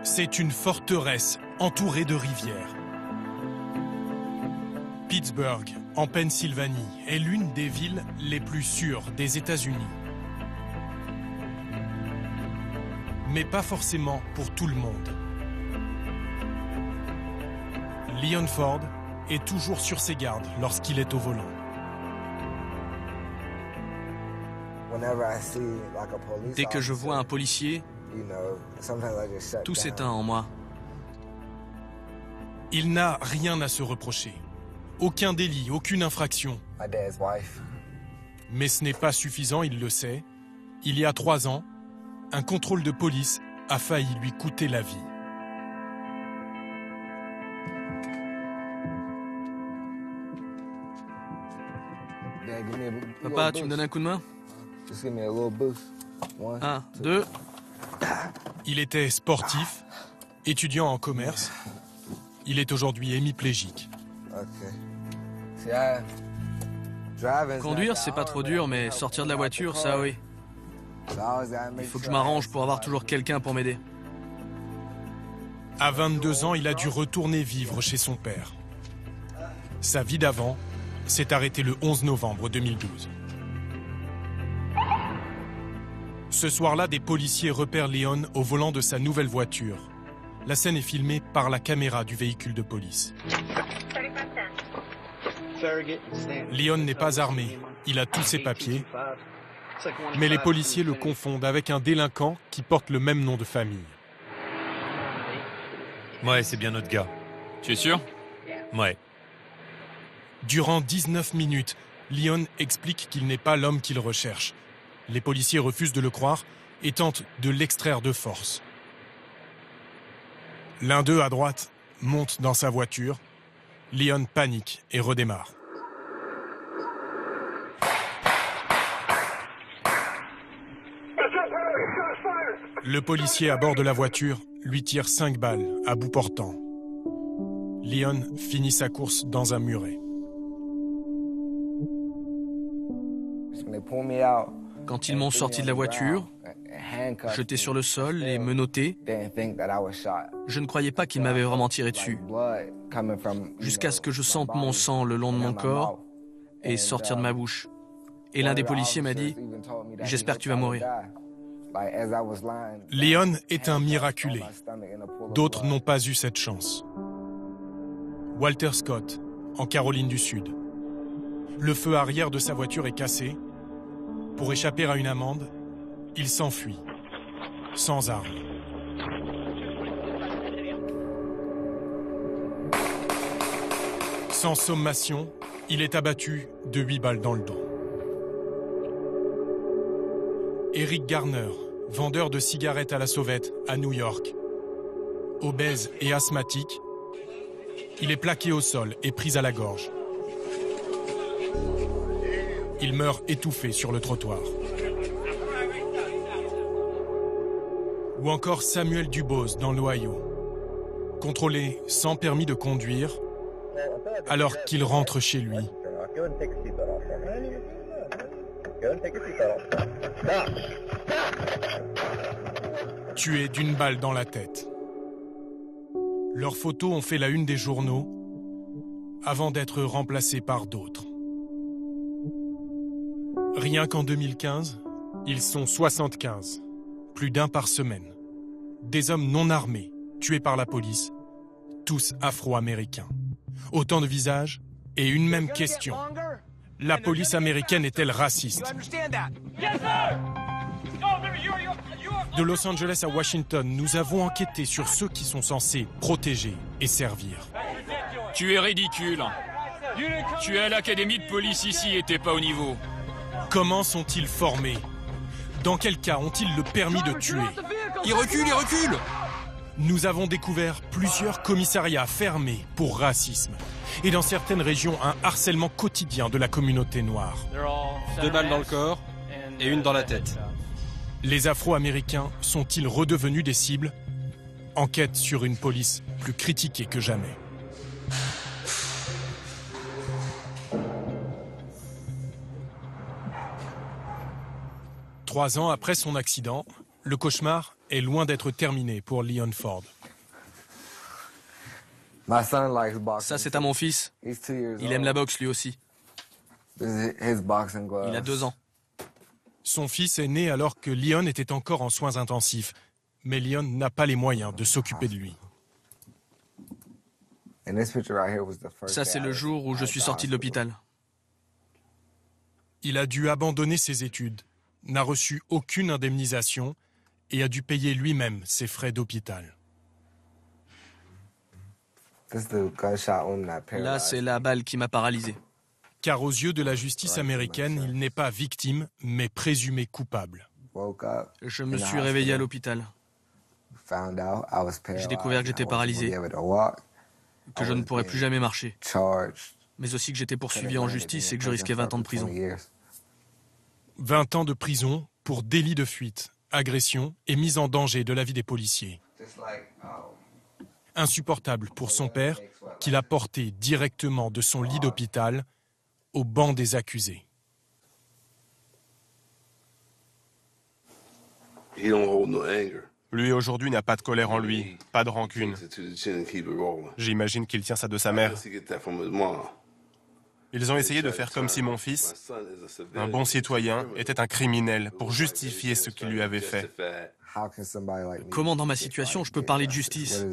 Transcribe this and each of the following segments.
C'est une forteresse entourée de rivières. Pittsburgh, en Pennsylvanie, est l'une des villes les plus sûres des États-Unis. Mais pas forcément pour tout le monde. Leon Ford est toujours sur ses gardes lorsqu'il est au volant. Dès que je vois un policier, tout s'éteint en moi. Il n'a rien à se reprocher. Aucun délit, aucune infraction. Mais ce n'est pas suffisant, il le sait. Il y a 3 ans, un contrôle de police a failli lui coûter la vie. Papa, tu me donnes un coup de main? 1, 2. Il était sportif, étudiant en commerce. Il est aujourd'hui hémiplégique. Conduire, c'est pas trop dur, mais sortir de la voiture, ça oui. Il faut que je m'arrange pour avoir toujours quelqu'un pour m'aider. À 22 ans, il a dû retourner vivre chez son père. Sa vie d'avant s'est arrêtée le 11 novembre 2012. Ce soir-là, des policiers repèrent Leon au volant de sa nouvelle voiture. La scène est filmée par la caméra du véhicule de police. Leon n'est pas armé, il a tous ses papiers, mais les policiers le confondent avec un délinquant qui porte le même nom de famille. Ouais, c'est bien notre gars. Tu es sûr? Ouais. Durant 19 minutes, Leon explique qu'il n'est pas l'homme qu'il recherche. Les policiers refusent de le croire et tentent de l'extraire de force. L'un d'eux, à droite, monte dans sa voiture. Leon panique et redémarre. Le policier à bord de la voiture lui tire 5 balles à bout portant. Leon finit sa course dans un muret. Quand ils m'ont sorti de la voiture, jeté sur le sol et menotté, je ne croyais pas qu'ils m'avaient vraiment tiré dessus, jusqu'à ce que je sente mon sang le long de mon corps et sortir de ma bouche. Et l'un des policiers m'a dit « J'espère que tu vas mourir ». Leon est un miraculé. D'autres n'ont pas eu cette chance. Walter Scott, en Caroline du Sud. Le feu arrière de sa voiture est cassé. Pour échapper à une amende, il s'enfuit, sans arme. Sans sommation, il est abattu de 8 balles dans le dos. Eric Garner, vendeur de cigarettes à la sauvette à New York. Obèse et asthmatique, il est plaqué au sol et pris à la gorge. Il meurt étouffé sur le trottoir. Ou encore Samuel Dubose dans l'Ohio, contrôlé sans permis de conduire, alors qu'il rentre chez lui. Tué d'une balle dans la tête. Leurs photos ont fait la une des journaux avant d'être remplacées par d'autres. Rien qu'en 2015, ils sont 75, plus d'un par semaine. Des hommes non armés, tués par la police, tous afro-américains. Autant de visages et une même question. La police américaine est-elle raciste? De Los Angeles à Washington, nous avons enquêté sur ceux qui sont censés protéger et servir. Tu es ridicule. Tu es à l'académie de police ici et t'es pas au niveau. Comment sont-ils formés? Dans quel cas ont-ils le permis de tuer? Il recule, il recule! Nous avons découvert plusieurs commissariats fermés pour racisme. Et dans certaines régions, un harcèlement quotidien de la communauté noire. 2 balles dans le corps et 1 dans la tête. Les Afro-Américains sont-ils redevenus des cibles? Enquête sur une police plus critiquée que jamais. « 3 ans après son accident, le cauchemar est loin d'être terminée pour Leon Ford. Ça, c'est à mon fils. Il aime la boxe lui aussi. Il a 2 ans. Son fils est né alors que Leon était encore en soins intensifs. Mais Leon n'a pas les moyens de s'occuper de lui. Ça, c'est le jour où je suis sorti de l'hôpital. Il a dû abandonner ses études, n'a reçu aucune indemnisation et a dû payer lui-même ses frais d'hôpital. Là, c'est la balle qui m'a paralysé. Car aux yeux de la justice américaine, il n'est pas victime, mais présumé coupable. Je me suis réveillé à l'hôpital. J'ai découvert que j'étais paralysé, que je ne pourrais plus jamais marcher, mais aussi que j'étais poursuivi en justice et que je risquais 20 ans de prison. 20 ans de prison pour délit de fuite, agression et mise en danger de la vie des policiers. Insupportable pour son père, qui l'a porté directement de son lit d'hôpital au banc des accusés. Lui, aujourd'hui, n'a pas de colère en lui, pas de rancune. J'imagine qu'il tient ça de sa mère. Ils ont essayé de faire comme si mon fils, un bon citoyen, était un criminel pour justifier ce qu'il lui avait fait. Comment, dans ma situation, je peux parler de justice?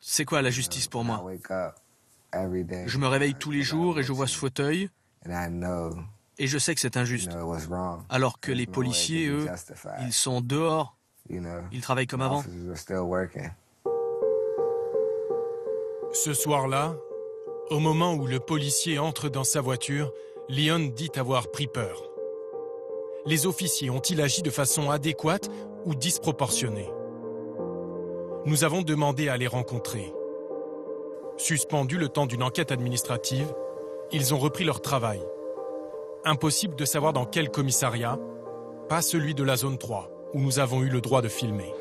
C'est quoi la justice pour moi? Je me réveille tous les jours et je vois ce fauteuil et je sais que c'est injuste. Alors que les policiers, eux, ils sont dehors, ils travaillent comme avant. Ce soir-là, au moment où le policier entre dans sa voiture, Leon dit avoir pris peur. Les officiers ont-ils agi de façon adéquate ou disproportionnée? Nous avons demandé à les rencontrer. Suspendus le temps d'une enquête administrative, ils ont repris leur travail. Impossible de savoir dans quel commissariat, pas celui de la zone 3, où nous avons eu le droit de filmer.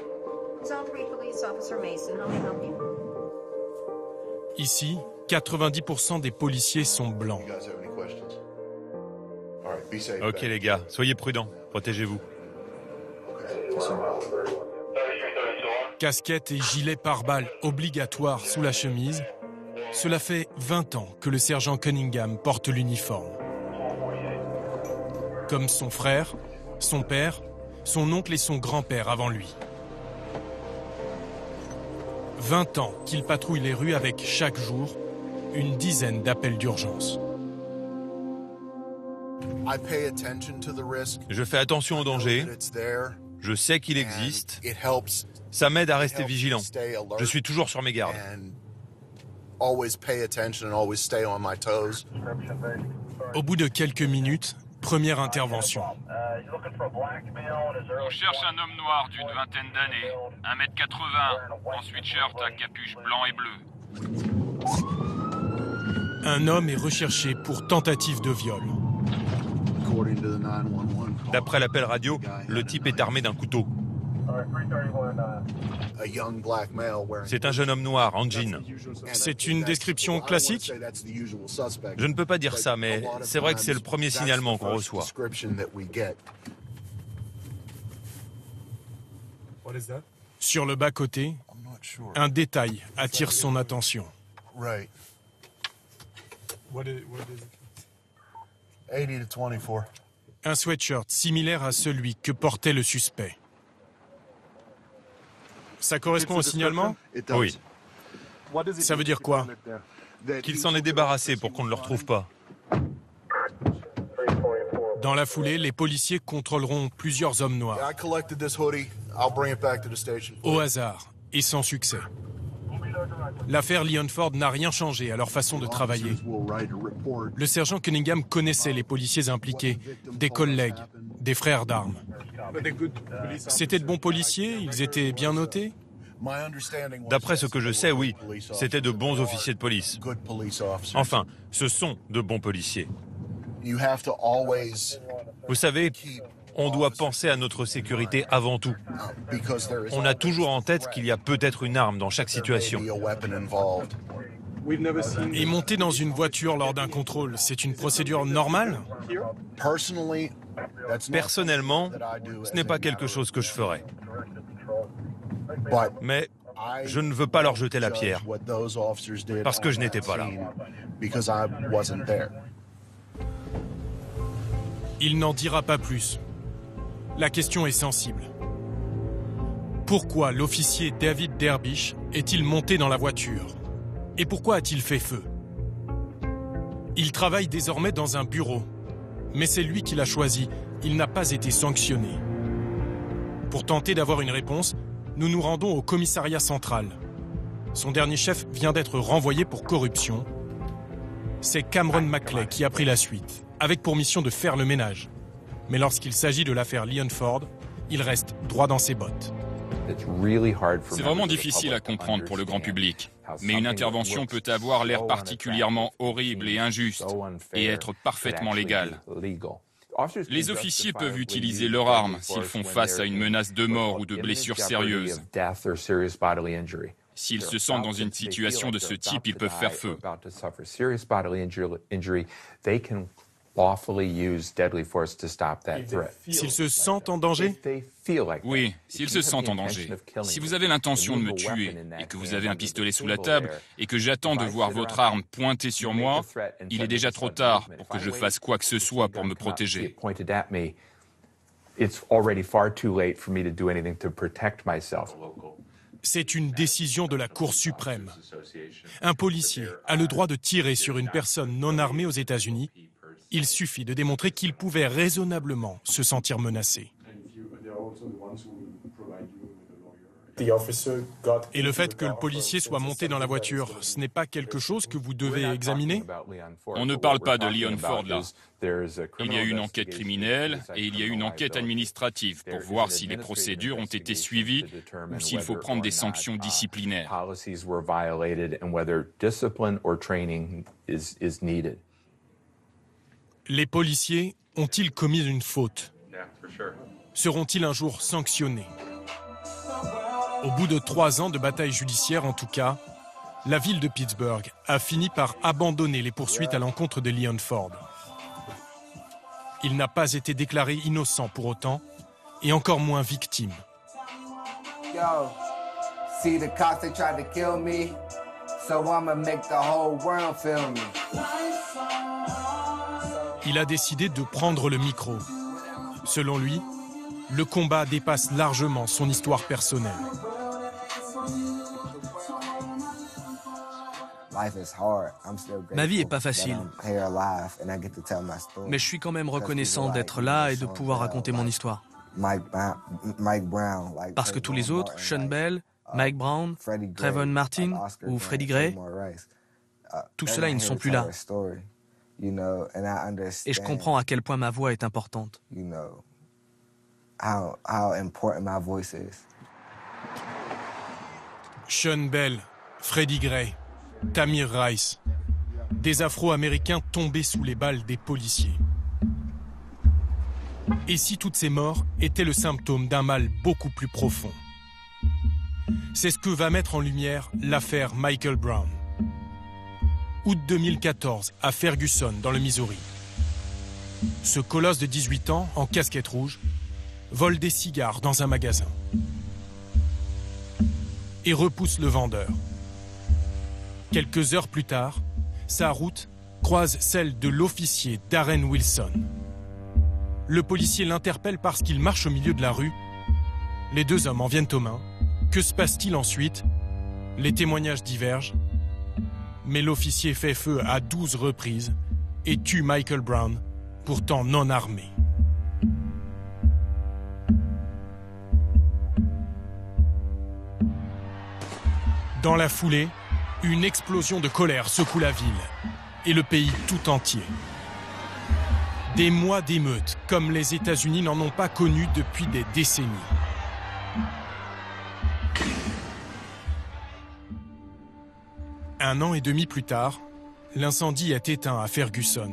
Ici, 90% des policiers sont blancs. Ok les gars, soyez prudents, protégez-vous. Casquette et gilet pare-balles obligatoires sous la chemise, cela fait 20 ans que le sergent Cunningham porte l'uniforme. Comme son frère, son père, son oncle et son grand-père avant lui. 20 ans qu'il patrouille les rues avec chaque jour une dizaine d'appels d'urgence. Je fais attention au danger, je sais qu'il existe, ça m'aide à rester vigilant. Je suis toujours sur mes gardes. Au bout de quelques minutes, première intervention. On cherche un homme noir d'une vingtaine d'années, 1m80, en sweatshirt à capuche blanc et bleu. Un homme est recherché pour tentative de viol. D'après l'appel radio, le type est armé d'un couteau. C'est un jeune homme noir en jean. C'est une description classique? Je ne peux pas dire ça, mais c'est vrai que c'est le premier signalement qu'on reçoit. Sur le bas-côté, un détail attire son attention. Un sweatshirt similaire à celui que portait le suspect. Ça correspond au signalement? Oui. Ça veut dire quoi? Qu'il s'en est débarrassé pour qu'on ne le retrouve pas. Dans la foulée, les policiers contrôleront plusieurs hommes noirs. Au hasard et sans succès. L'affaire Leon Ford n'a rien changé à leur façon de travailler. Le sergent Cunningham connaissait les policiers impliqués, des collègues, des frères d'armes. C'était de bons policiers, ils étaient bien notés? D'après ce que je sais, oui, c'était de bons officiers de police. Enfin, ce sont de bons policiers. Vous savez, on doit penser à notre sécurité avant tout. On a toujours en tête qu'il y a peut-être une arme dans chaque situation. Et monter dans une voiture lors d'un contrôle, c'est une procédure normale? Personnellement, ce n'est pas quelque chose que je ferais. Mais je ne veux pas leur jeter la pierre, parce que je n'étais pas là. Il n'en dira pas plus. La question est sensible. Pourquoi l'officier David Derbysh est-il monté dans la voiture? Et pourquoi a-t-il fait feu? Il travaille désormais dans un bureau. Mais c'est lui qui l'a choisi. Il n'a pas été sanctionné. Pour tenter d'avoir une réponse, nous nous rendons au commissariat central. Son dernier chef vient d'être renvoyé pour corruption. C'est Cameron McClay qui a pris la suite, avec pour mission de faire le ménage. Mais lorsqu'il s'agit de l'affaire Leon Ford, il reste droit dans ses bottes. C'est vraiment difficile à comprendre pour le grand public. Mais une intervention peut avoir l'air particulièrement horrible et injuste et être parfaitement légale. Les officiers peuvent utiliser leur arme s'ils font face à une menace de mort ou de blessure sérieuse. S'ils se sentent dans une situation de ce type, ils peuvent faire feu. S'ils se sentent en danger? Oui, s'ils se sentent en danger. Si vous avez l'intention de me tuer et que vous avez un pistolet sous la table et que j'attends de voir votre arme pointée sur moi, il est déjà trop tard pour que je fasse quoi que ce soit pour me protéger. C'est une décision de la Cour suprême. Un policier a le droit de tirer sur une personne non armée aux États-Unis. Il suffit de démontrer qu'il pouvait raisonnablement se sentir menacé. Et le fait que le policier soit monté dans la voiture, ce n'est pas quelque chose que vous devez examiner? On ne parle pas de Leon Ford là. Il y a eu une enquête criminelle et il y a eu une enquête administrative pour voir si les procédures ont été suivies ou s'il faut prendre des sanctions disciplinaires. Les policiers ont-ils commis une faute? Seront-ils un jour sanctionnés? Au bout de 3 ans de bataille judiciaire, en tout cas, la ville de Pittsburgh a fini par abandonner les poursuites à l'encontre de Leon Ford. Il n'a pas été déclaré innocent pour autant, et encore moins victime. Il a décidé de prendre le micro. Selon lui, le combat dépasse largement son histoire personnelle. Ma vie n'est pas facile, mais je suis quand même reconnaissant d'être là et de pouvoir raconter mon histoire. Parce que tous les autres, Sean Bell, Mike Brown, Trayvon Martin ou Freddie Gray, tout cela, ils ne sont plus là. Et je comprends à quel point ma voix est importante. Sean Bell, Freddie Gray, Tamir Rice, des Afro-Américains tombés sous les balles des policiers. Et si toutes ces morts étaient le symptôme d'un mal beaucoup plus profond? C'est ce que va mettre en lumière l'affaire Michael Brown. Août 2014, à Ferguson, dans le Missouri. Ce colosse de 18 ans, en casquette rouge, vole des cigares dans un magasin et repousse le vendeur. Quelques heures plus tard, sa route croise celle de l'officier Darren Wilson. Le policier l'interpelle parce qu'il marche au milieu de la rue. Les deux hommes en viennent aux mains. Que se passe-t-il ensuite? Les témoignages divergent, mais l'officier fait feu à 12 reprises et tue Michael Brown, pourtant non armé. Dans la foulée, une explosion de colère secoue la ville et le pays tout entier. Des mois d'émeutes, comme les États-Unis n'en ont pas connu depuis des décennies. Un an et demi plus tard, l'incendie est éteint à Ferguson.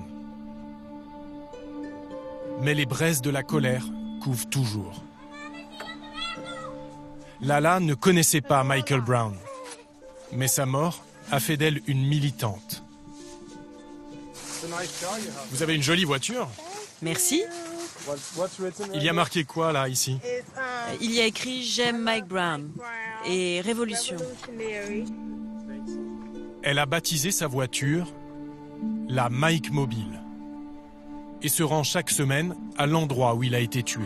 Mais les braises de la colère couvent toujours. Lala ne connaissait pas Michael Brown. Mais sa mort a fait d'elle une militante. Vous avez une jolie voiture. Merci. Il y a marqué quoi là, ici? Il y a écrit « J'aime Mike Brown » et « Révolution ». Elle a baptisé sa voiture la Mike Mobile et se rend chaque semaine à l'endroit où il a été tué.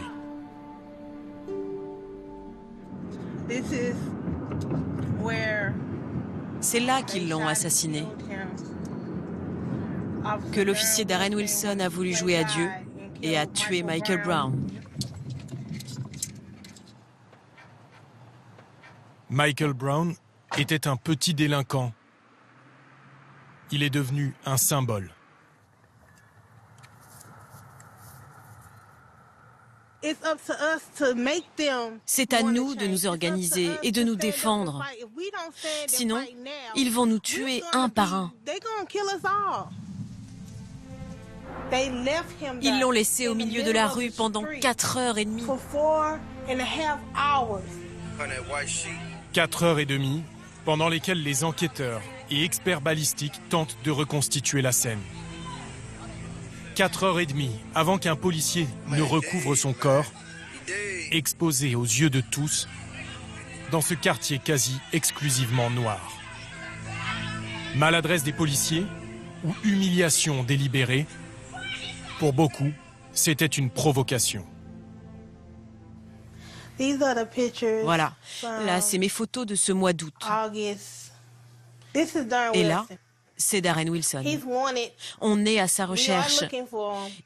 C'est là qu'ils l'ont assassiné. Que l'officier Darren Wilson a voulu jouer à Dieu et a tué Michael Brown. Michael Brown était un petit délinquant. Il est devenu un symbole. C'est à nous de nous organiser et de nous défendre. Sinon, ils vont nous tuer un par un. Ils l'ont laissé au milieu de la rue pendant 4h30. 4h30, pendant lesquelles les enquêteurs et experts balistiques tentent de reconstituer la scène. 4h30 avant qu'un policier ne recouvre son corps, exposé aux yeux de tous, dans ce quartier quasi exclusivement noir. Maladresse des policiers ou humiliation délibérée, pour beaucoup, c'était une provocation. Voilà, là c'est mes photos de ce mois d'août. Et là, c'est Darren Wilson. On est à sa recherche.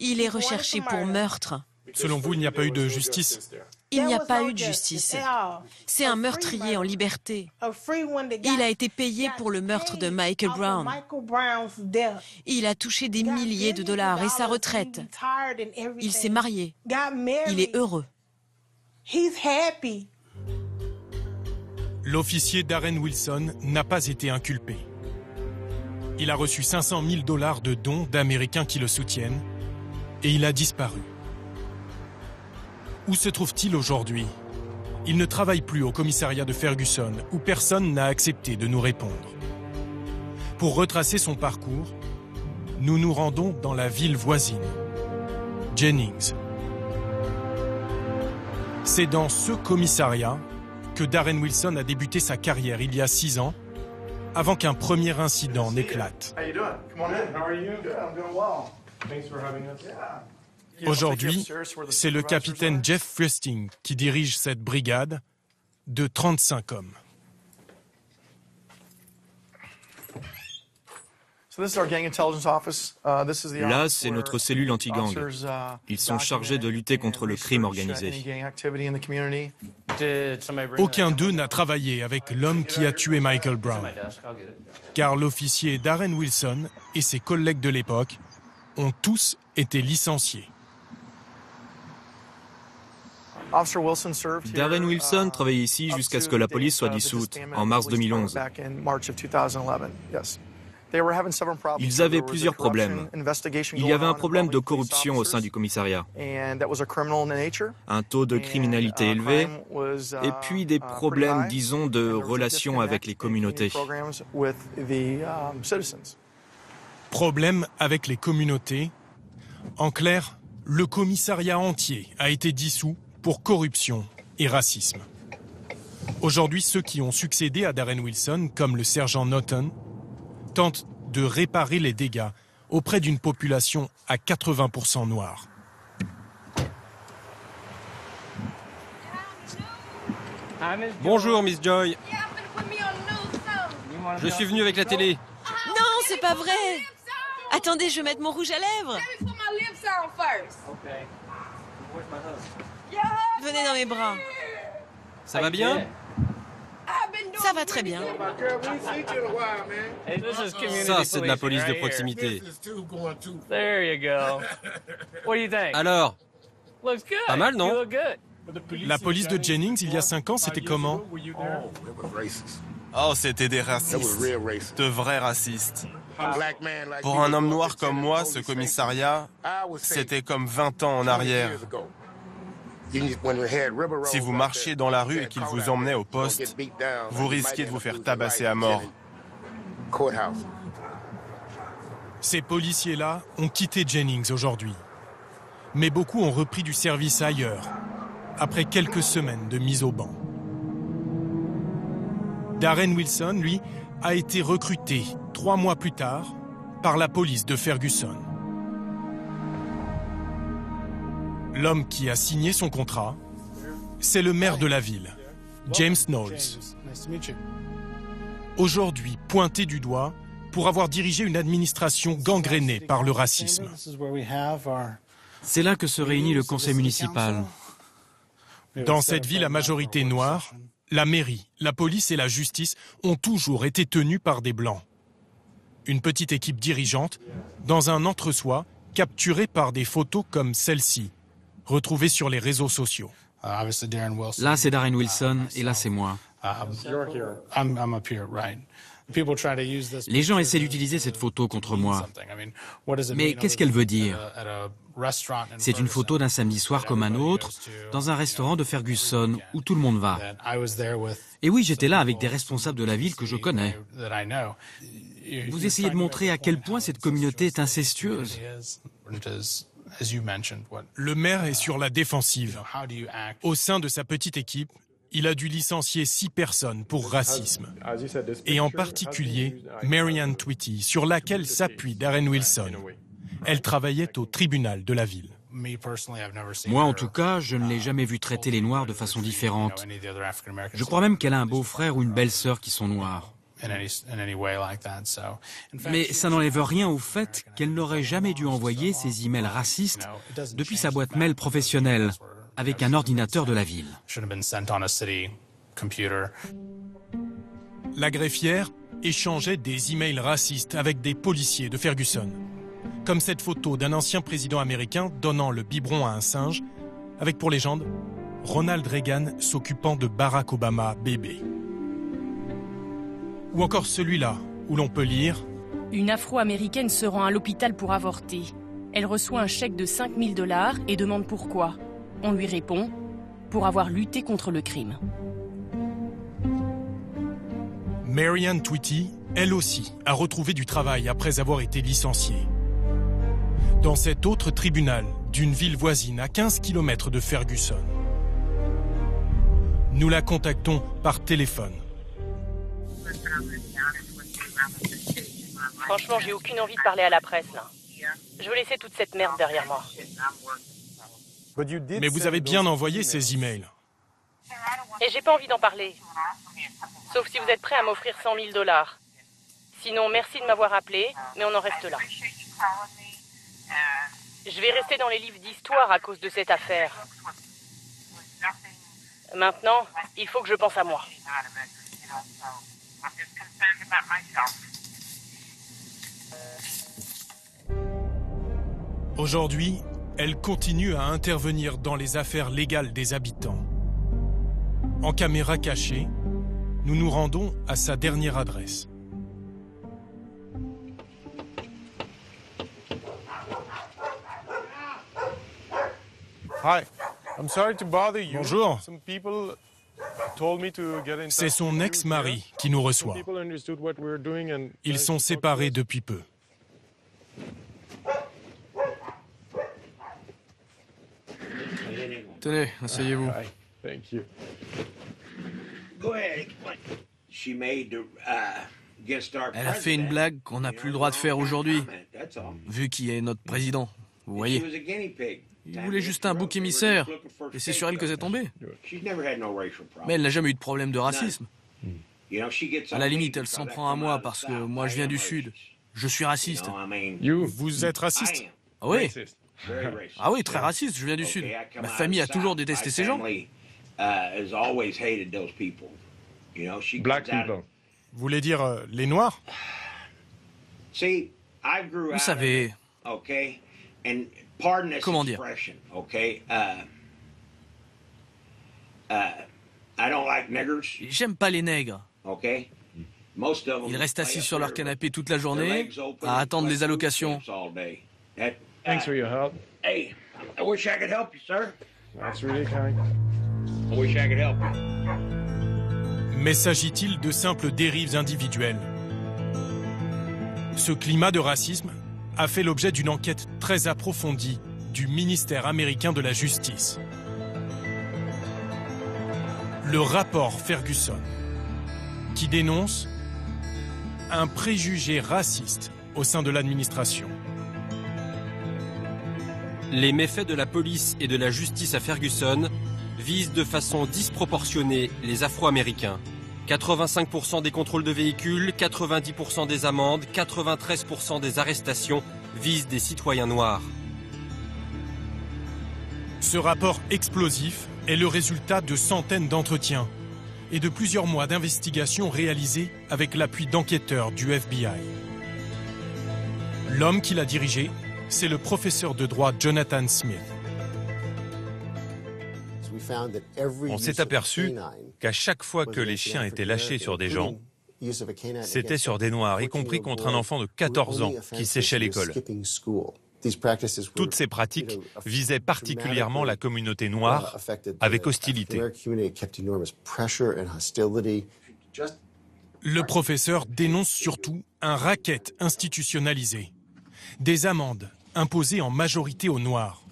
Il est recherché pour meurtre. Selon vous, il n'y a pas eu de justice? Il n'y a pas eu de justice. C'est un meurtrier en liberté. Il a été payé pour le meurtre de Michael Brown. Il a touché des milliers de dollars et sa retraite. Il s'est marié. Il est heureux. L'officier Darren Wilson n'a pas été inculpé. Il a reçu 500 000 $ de dons d'Américains qui le soutiennent et il a disparu. Où se trouve-t-il aujourd'hui? Il ne travaille plus au commissariat de Ferguson où personne n'a accepté de nous répondre. Pour retracer son parcours, nous nous rendons dans la ville voisine, Jennings. C'est dans ce commissariat que Darren Wilson a débuté sa carrière il y a 6 ans, avant qu'un premier incident n'éclate. Aujourd'hui, c'est le capitaine Jeff Fusting qui dirige cette brigade de 35 hommes. Là, c'est notre cellule anti-gang. Ils sont chargés de lutter contre le crime organisé. Aucun d'eux n'a travaillé avec l'homme qui a tué Michael Brown, car l'officier Darren Wilson et ses collègues de l'époque ont tous été licenciés. Darren Wilson travaillait ici jusqu'à ce que la police soit dissoute, en mars 2011. Ils avaient plusieurs problèmes. Il y avait un problème de corruption au sein du commissariat, un taux de criminalité élevé, et puis des problèmes, disons, de relations avec les communautés. Problème avec les communautés. En clair, le commissariat entier a été dissous pour corruption et racisme. Aujourd'hui, ceux qui ont succédé à Darren Wilson, comme le sergent Norton, tentent de réparer les dégâts auprès d'une population à 80% noire. Bonjour, Miss Joy. Je suis venu avec la télé. Non, c'est pas vrai. Attendez, je vais mettre mon rouge à lèvres. Venez dans mes bras. Ça va bien? Ça va très bien. Ça, c'est de la police de proximité. Alors, pas mal, non? La police de Jennings, il y a 5 ans, c'était comment? Oh, c'était des racistes. De vrais racistes. Pour un homme noir comme moi, ce commissariat, c'était comme 20 ans en arrière. Si vous marchiez dans la rue et qu'ils vous emmenaient au poste, vous risquiez de vous faire tabasser à mort. Ces policiers-là ont quitté Jennings aujourd'hui. Mais beaucoup ont repris du service ailleurs, après quelques semaines de mise au banc. Darren Wilson, lui, a été recruté 3 mois plus tard par la police de Ferguson. L'homme qui a signé son contrat, c'est le maire de la ville, James Knowles. Aujourd'hui pointé du doigt pour avoir dirigé une administration gangrénée par le racisme. C'est là que se réunit le conseil municipal. Dans cette ville à majorité noire, la mairie, la police et la justice ont toujours été tenues par des Blancs. Une petite équipe dirigeante dans un entre-soi capturé par des photos comme celle-ci, retrouvées sur les réseaux sociaux. Là, c'est Darren Wilson et là, c'est moi. Les gens essaient d'utiliser cette photo contre moi. Mais qu'est-ce qu'elle veut dire? C'est une photo d'un samedi soir comme un autre, dans un restaurant de Ferguson où tout le monde va. Et oui, j'étais là avec des responsables de la ville que je connais. Vous essayez de montrer à quel point cette communauté est incestueuse. Le maire est sur la défensive. Au sein de sa petite équipe, il a dû licencier 6 personnes pour racisme. Et en particulier, Marianne Tweety, sur laquelle s'appuie Darren Wilson. Elle travaillait au tribunal de la ville. Moi, en tout cas, je ne l'ai jamais vue traiter les Noirs de façon différente. Je crois même qu'elle a un beau-frère ou une belle-sœur qui sont noirs. Mais ça n'enlève rien au fait qu'elle n'aurait jamais dû envoyer ces emails racistes depuis sa boîte mail professionnelle, avec un ordinateur de la ville. La greffière échangeait des emails racistes avec des policiers de Ferguson. Comme cette photo d'un ancien président américain donnant le biberon à un singe, avec pour légende Ronald Reagan s'occupant de Barack Obama bébé. Ou encore celui-là, où l'on peut lire « Une Afro-Américaine se rend à l'hôpital pour avorter. Elle reçoit un chèque de 5 000 $ et demande pourquoi. On lui répond « Pour avoir lutté contre le crime. » Marianne Tweety, elle aussi, a retrouvé du travail après avoir été licenciée. Dans cet autre tribunal d'une ville voisine à 15 km de Ferguson. Nous la contactons par téléphone. Franchement, j'ai aucune envie de parler à la presse, là. Je veux laisser toute cette merde derrière moi. Mais vous avez bien envoyé ces emails. Et j'ai pas envie d'en parler. Sauf si vous êtes prêt à m'offrir 100 000 $. Sinon, merci de m'avoir appelé, mais on en reste là. Je vais rester dans les livres d'histoire à cause de cette affaire. Maintenant, il faut que je pense à moi. Aujourd'hui, elle continue à intervenir dans les affaires légales des habitants. En caméra cachée, nous nous rendons à sa dernière adresse. Bonjour. C'est son ex-mari qui nous reçoit. Ils sont séparés depuis peu. Tenez, asseyez-vous. Elle a fait une blague qu'on n'a plus le droit de faire aujourd'hui, vu qui est notre président, vous voyez. Il voulait juste un bouc émissaire, et c'est sur elle que c'est tombé. Mais elle n'a jamais eu de problème de racisme. À la limite, elle s'en prend à moi parce que moi je viens du Sud. Je suis raciste. Vous êtes raciste? Ah oui. Ah oui, très raciste, je viens du Sud. Ma famille a toujours détesté ces gens. Vous voulez dire les Noirs? Vous savez... Comment dire? J'aime pas les nègres. Ils restent assis sur leur canapé toute la journée à attendre les allocations. Thanks for your help. Hey, I wish I could help you, sir. That's really kind. I wish I could help you. Mais s'agit-il de simples dérives individuelles? Ce climat de racisme a fait l'objet d'une enquête très approfondie du ministère américain de la Justice. Le rapport Ferguson, qui dénonce un préjugé raciste au sein de l'administration. Les méfaits de la police et de la justice à Ferguson visent de façon disproportionnée les Afro-Américains. 85% des contrôles de véhicules, 90% des amendes, 93% des arrestations visent des citoyens noirs. Ce rapport explosif est le résultat de centaines d'entretiens et de plusieurs mois d'investigations réalisées avec l'appui d'enquêteurs du FBI. L'homme qui l'a dirigé, c'est le professeur de droit Jonathan Smith. On s'est aperçu qu'à chaque fois que les chiens étaient lâchés sur des gens, c'était sur des Noirs, y compris contre un enfant de 14 ans qui séchait l'école. Toutes ces pratiques visaient particulièrement la communauté noire avec hostilité. Le professeur dénonce surtout un racket institutionnalisé, des amendes imposées en majorité aux Noirs,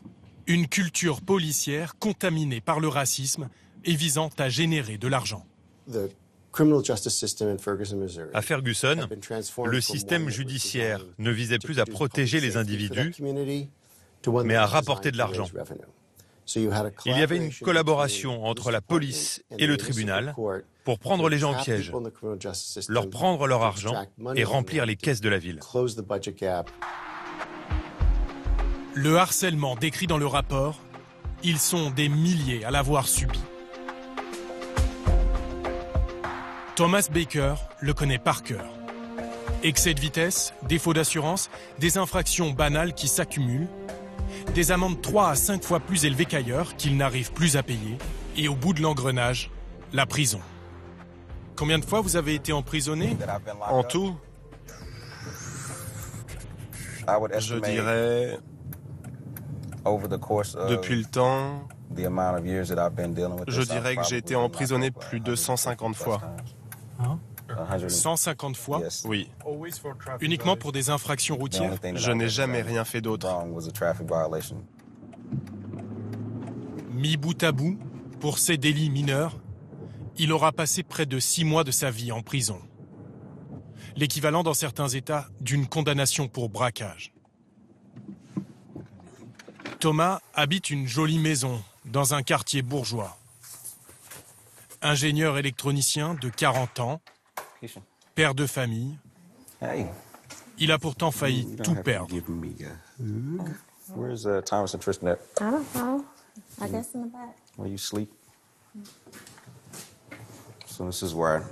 une culture policière contaminée par le racisme et visant à générer de l'argent. À Ferguson, le système judiciaire ne visait plus à protéger les individus, mais à rapporter de l'argent. Il y avait une collaboration entre la police et le tribunal pour prendre les gens au piège, leur prendre leur argent et remplir les caisses de la ville. Le harcèlement décrit dans le rapport, ils sont des milliers à l'avoir subi. Thomas Baker le connaît par cœur. Excès de vitesse, défaut d'assurance, des infractions banales qui s'accumulent, des amendes 3 à 5 fois plus élevées qu'ailleurs qu'il n'arrive plus à payer, et au bout de l'engrenage, la prison. Combien de fois vous avez été emprisonné? En tout, je dirais, depuis le temps, je dirais que j'ai été emprisonné plus de 150 fois. 150 fois? Oui. Uniquement pour des infractions routières? Je n'ai jamais rien fait d'autre. Mis bout à bout, pour ces délits mineurs, il aura passé près de 6 mois de sa vie en prison. L'équivalent dans certains États d'une condamnation pour braquage. Thomas habite une jolie maison dans un quartier bourgeois. Ingénieur électronicien de 40 ans, père de famille, il a pourtant failli tout perdre.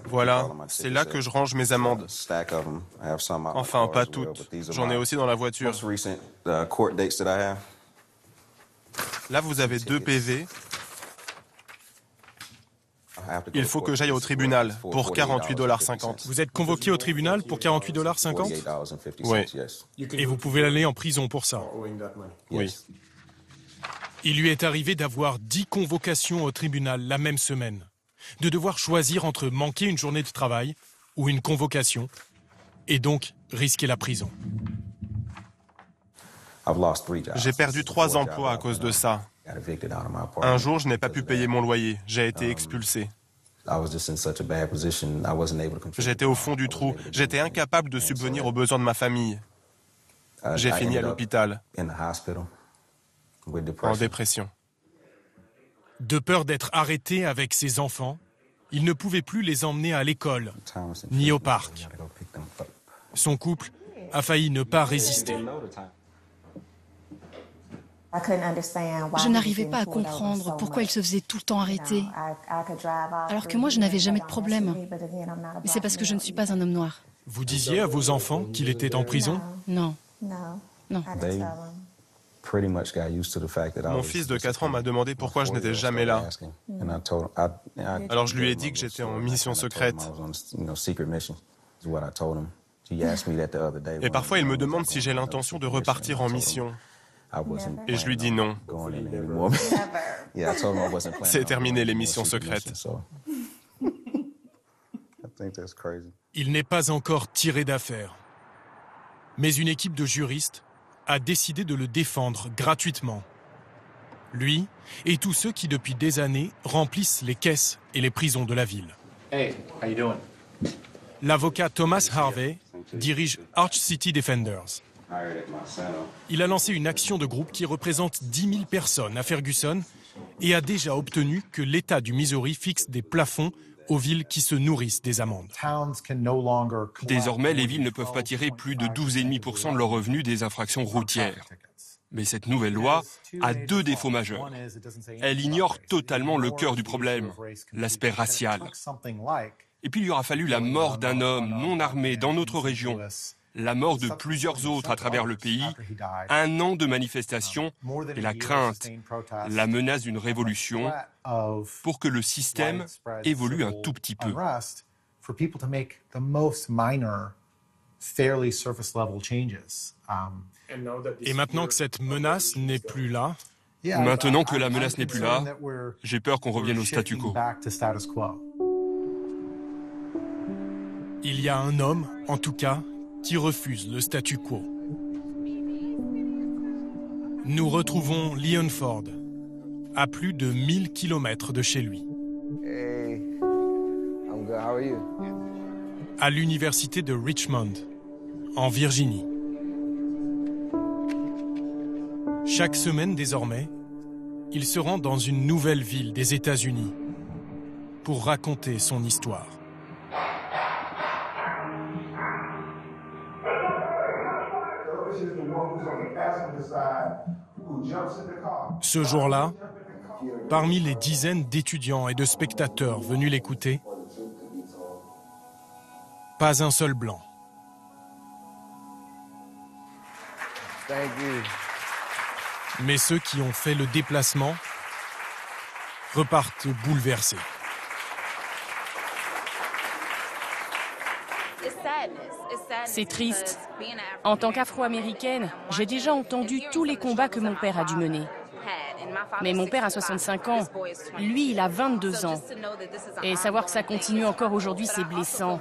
Voilà, c'est là que je range mes amendes. Enfin, pas toutes. J'en ai aussi dans la voiture. Là, vous avez 2 PV. Il faut que j'aille au tribunal pour 48,50 $. Vous êtes convoqué au tribunal pour 48,50 $? Oui. Et vous pouvez aller en prison pour ça? Oui. Il lui est arrivé d'avoir 10 convocations au tribunal la même semaine, de devoir choisir entre manquer une journée de travail ou une convocation, et donc risquer la prison. J'ai perdu 3 emplois à cause de ça. Un jour, je n'ai pas pu payer mon loyer. J'ai été expulsé. J'étais au fond du trou. J'étais incapable de subvenir aux besoins de ma famille. J'ai fini à l'hôpital, en dépression. De peur d'être arrêté avec ses enfants, il ne pouvait plus les emmener à l'école, ni au parc. Son couple a failli ne pas résister. Je n'arrivais pas à comprendre pourquoi il se faisait tout le temps arrêter. Alors que moi, je n'avais jamais de problème. Mais c'est parce que je ne suis pas un homme noir. Vous disiez à vos enfants qu'il était en prison? Non. Non. Mon fils de 4 ans m'a demandé pourquoi je n'étais jamais là. Alors je lui ai dit que j'étais en mission secrète. Et parfois il me demande si j'ai l'intention de repartir en mission. Et je lui dis non. C'est terminé les missions secrètes. Il n'est pas encore tiré d'affaire. Mais une équipe de juristes a décidé de le défendre gratuitement. Lui et tous ceux qui, depuis des années, remplissent les caisses et les prisons de la ville. Hey, how you doing? L'avocat Thomas Harvey dirige Arch City Defenders. Il a lancé une action de groupe qui représente 10 000 personnes à Ferguson et a déjà obtenu que l'État du Missouri fixe des plafonds aux villes qui se nourrissent des amendes. Désormais, les villes ne peuvent pas tirer plus de 12,5% de leurs revenus des infractions routières. Mais cette nouvelle loi a deux défauts majeurs. Elle ignore totalement le cœur du problème, l'aspect racial. Et puis il lui aura fallu la mort d'un homme non armé dans notre région, la mort de plusieurs autres à travers le pays, 1 an de manifestations et la crainte, la menace d'une révolution pour que le système évolue un tout petit peu. Et maintenant que cette menace n'est plus là, maintenant que la menace n'est plus là, j'ai peur qu'on revienne au statu quo. Il y a un homme, en tout cas, qui refuse le statu quo. Nous retrouvons Leon Ford, à plus de 1000 kilomètres de chez lui. Hey, I'm good. How are you? À l'université de Richmond, en Virginie. Chaque semaine désormais, il se rend dans une nouvelle ville des États-Unis pour raconter son histoire. Ce jour-là, parmi les dizaines d'étudiants et de spectateurs venus l'écouter, pas un seul blanc. Mais ceux qui ont fait le déplacement repartent bouleversés. C'est triste. En tant qu'Afro-Américaine, j'ai déjà entendu tous les combats que mon père a dû mener. Mais mon père a 65 ans, lui il a 22 ans. Et savoir que ça continue encore aujourd'hui, c'est blessant.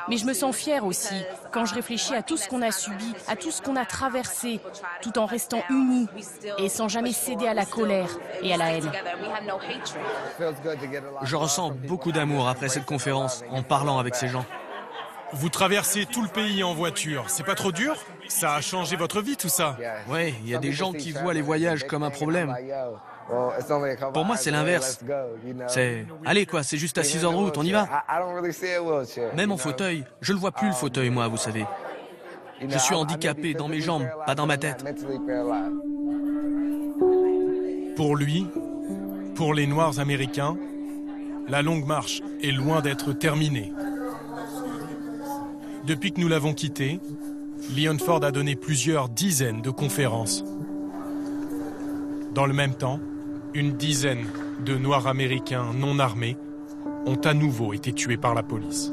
Mais je me sens fière aussi, quand je réfléchis à tout ce qu'on a subi, à tout ce qu'on a traversé, tout en restant unis et sans jamais céder à la colère et à la haine. Je ressens beaucoup d'amour après cette conférence, en parlant avec ces gens. Vous traversez tout le pays en voiture, c'est pas trop dur? Ça a changé votre vie tout ça? Oui, il y a des gens qui voient les voyages comme un problème. Pour moi, c'est l'inverse. C'est, allez quoi, c'est juste à 6 heures de route, on y va. Même en fauteuil, je le vois plus le fauteuil moi, vous savez. Je suis handicapé dans mes jambes, pas dans ma tête. Pour lui, pour les Noirs américains, la longue marche est loin d'être terminée. Depuis que nous l'avons quitté, Leon Ford a donné plusieurs dizaines de conférences. Dans le même temps, une dizaine de Noirs américains non armés ont à nouveau été tués par la police.